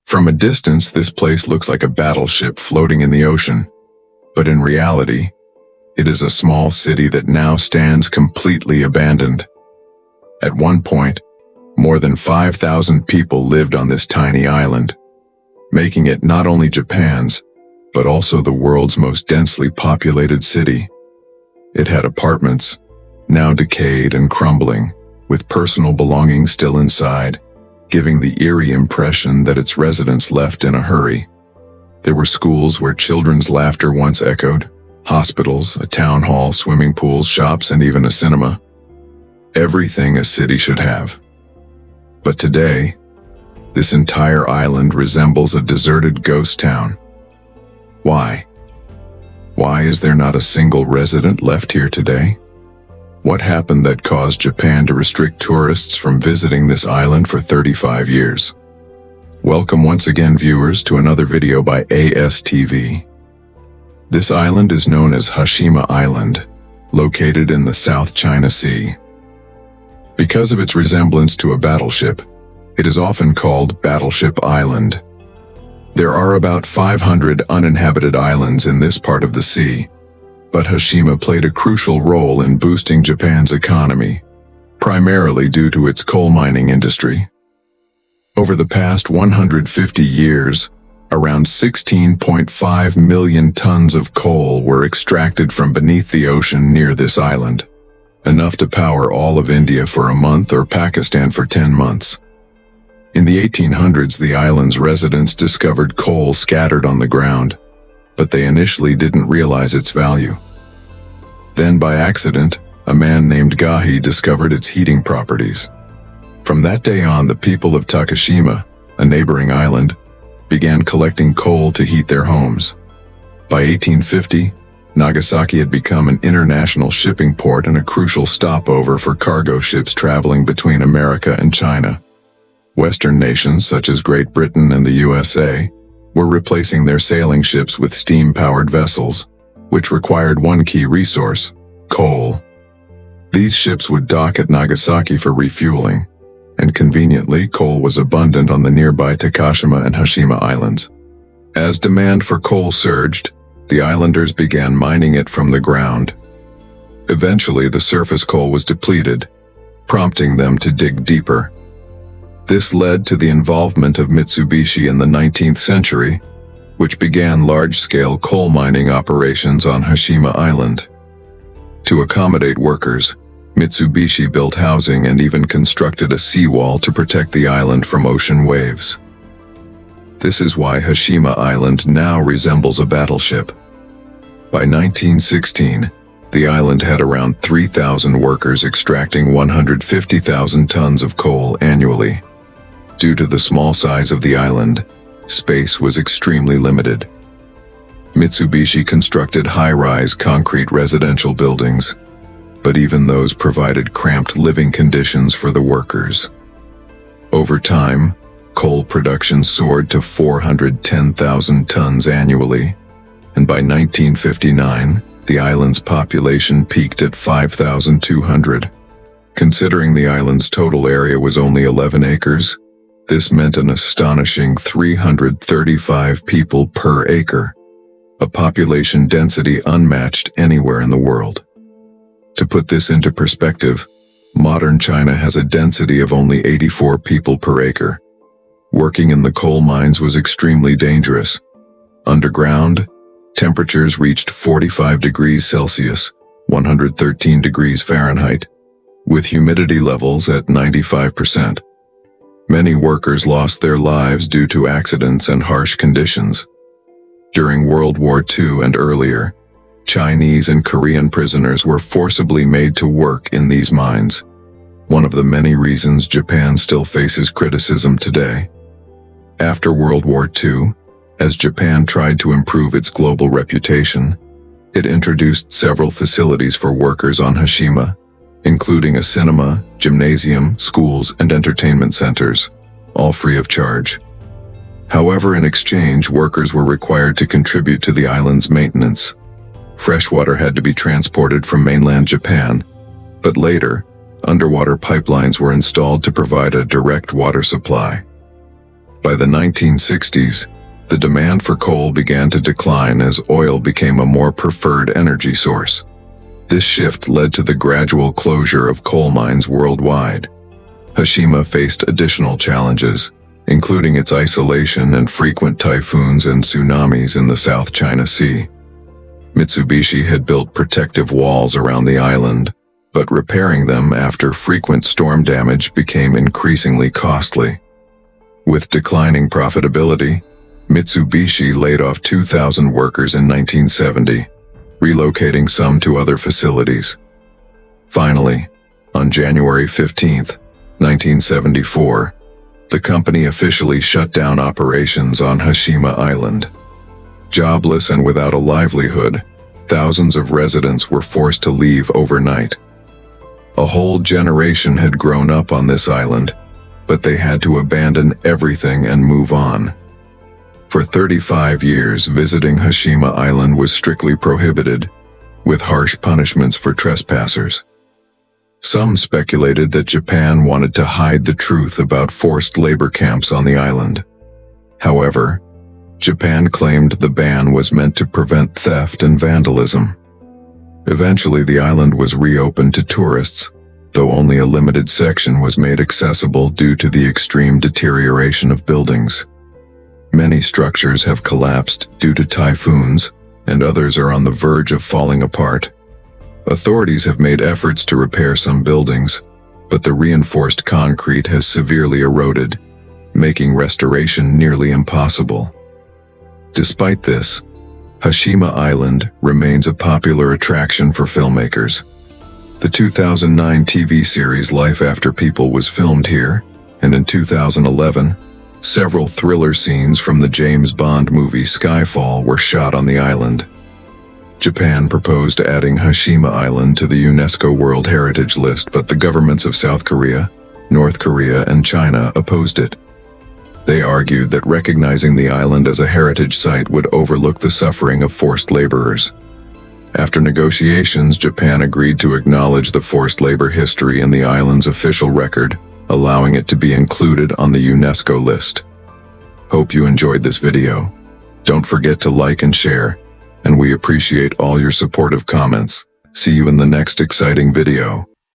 From a distance, this place looks like a battleship floating in the ocean. But in reality, it is a small city that now stands completely abandoned. At one point, more than 5,000 people lived on this tiny island, making it not only Japan's, but also the world's most densely populated city. It had apartments, now decayed and crumbling, with personal belongings still inside, giving the eerie impression that its residents left in a hurry. There were schools where children's laughter once echoed, hospitals, a town hall, swimming pools, shops, and even a cinema. Everything a city should have. But today, this entire island resembles a deserted ghost town. Why? Why is there not a single resident left here today? What happened that caused Japan to restrict tourists from visiting this island for 35 years? Welcome once again, viewers, to another video by ASTV. This island is known as Hashima Island, located in the South China Sea. Because of its resemblance to a battleship, it is often called Battleship Island. There are about 500 uninhabited islands in this part of the sea, but Hashima played a crucial role in boosting Japan's economy, primarily due to its coal mining industry. Over the past 150 years, around 16.5 million tons of coal were extracted from beneath the ocean near this island, enough to power all of India for a month or Pakistan for 10 months. In the 1800s, the island's residents discovered coal scattered on the ground, but they initially didn't realize its value. Then, by accident, a man named Gahi discovered its heating properties. From that day on, the people of Takashima, a neighboring island, began collecting coal to heat their homes. By 1850, Nagasaki had become an international shipping port and a crucial stopover for cargo ships traveling between America and China. Western nations such as Great Britain and the USA were replacing their sailing ships with steam-powered vessels, which required one key resource: coal. These ships would dock at Nagasaki for refueling, and conveniently, coal was abundant on the nearby Takashima and Hashima islands. As demand for coal surged, the islanders began mining it from the ground. Eventually, the surface coal was depleted, prompting them to dig deeper. This led to the involvement of Mitsubishi in the 19th century, which began large-scale coal mining operations on Hashima Island. To accommodate workers, Mitsubishi built housing and even constructed a seawall to protect the island from ocean waves. This is why Hashima Island now resembles a battleship. By 1916, the island had around 3,000 workers extracting 150,000 tons of coal annually. Due to the small size of the island, space was extremely limited. Mitsubishi constructed high-rise concrete residential buildings, but even those provided cramped living conditions for the workers. Over time, coal production soared to 410,000 tons annually, and by 1959, the island's population peaked at 5,200. Considering the island's total area was only 11 acres, this meant an astonishing 335 people per acre, a population density unmatched anywhere in the world. To put this into perspective, modern China has a density of only 84 people per acre. Working in the coal mines was extremely dangerous. Underground, temperatures reached 45 degrees Celsius, 113 degrees Fahrenheit, with humidity levels at 95%. Many workers lost their lives due to accidents and harsh conditions. During World War II and earlier, Chinese and Korean prisoners were forcibly made to work in these mines, one of the many reasons Japan still faces criticism today. After World War II, as Japan tried to improve its global reputation, it introduced several facilities for workers on Hashima, including a cinema, gymnasium, schools, and entertainment centers, all free of charge. However, in exchange, workers were required to contribute to the island's maintenance. Freshwater had to be transported from mainland Japan, but later, underwater pipelines were installed to provide a direct water supply. By the 1960s, the demand for coal began to decline as oil became a more preferred energy source. This shift led to the gradual closure of coal mines worldwide. Hashima faced additional challenges, including its isolation and frequent typhoons and tsunamis in the South China Sea. Mitsubishi had built protective walls around the island, but repairing them after frequent storm damage became increasingly costly. With declining profitability, Mitsubishi laid off 2,000 workers in 1970, relocating some to other facilities. Finally, on January 15, 1974, the company officially shut down operations on Hashima Island. Jobless and without a livelihood, thousands of residents were forced to leave overnight. A whole generation had grown up on this island, but they had to abandon everything and move on. For 35 years, visiting Hashima Island was strictly prohibited, with harsh punishments for trespassers. Some speculated that Japan wanted to hide the truth about forced labor camps on the island. However, Japan claimed the ban was meant to prevent theft and vandalism. Eventually, the island was reopened to tourists, though only a limited section was made accessible due to the extreme deterioration of buildings. Many structures have collapsed due to typhoons, and others are on the verge of falling apart. Authorities have made efforts to repair some buildings, but the reinforced concrete has severely eroded, making restoration nearly impossible. Despite this, Hashima Island remains a popular attraction for filmmakers. The 2009 TV series Life After People was filmed here, and in 2011, several thriller scenes from the James Bond movie Skyfall were shot on the island. Japan proposed adding Hashima Island to the UNESCO World Heritage List, but the governments of South Korea, North Korea, and China opposed it. They argued that recognizing the island as a heritage site would overlook the suffering of forced laborers. After negotiations, Japan agreed to acknowledge the forced labor history in the island's official record, allowing it to be included on the UNESCO list. Hope you enjoyed this video. Don't forget to like and share, and we appreciate all your supportive comments. See you in the next exciting video.